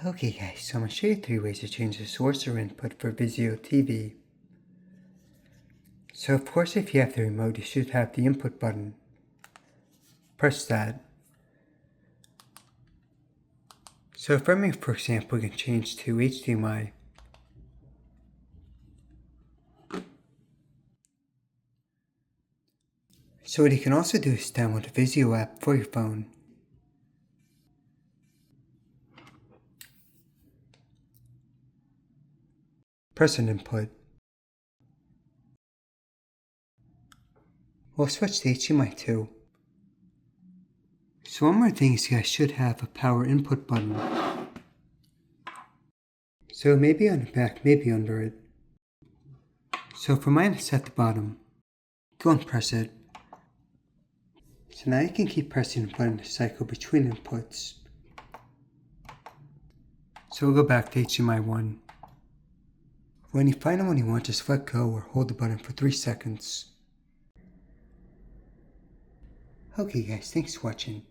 Okay guys, so I'm going to show you 3 ways to change the source or input for Vizio TV. So of course if you have the remote, you should have the input button. Press that. So for me, for example, we can change to HDMI. So what you can also do is download the Vizio app for your phone. Press an input. We'll switch to HDMI too. So one more thing is you guys should have a power input button. So maybe on the back, maybe under it. So for mine it's at the bottom. Go and press it. So now you can keep pressing the button to cycle between inputs. So we'll go back to HDMI 1. When you find the one you want, just let go or hold the button for 3 seconds. Okay guys, thanks for watching.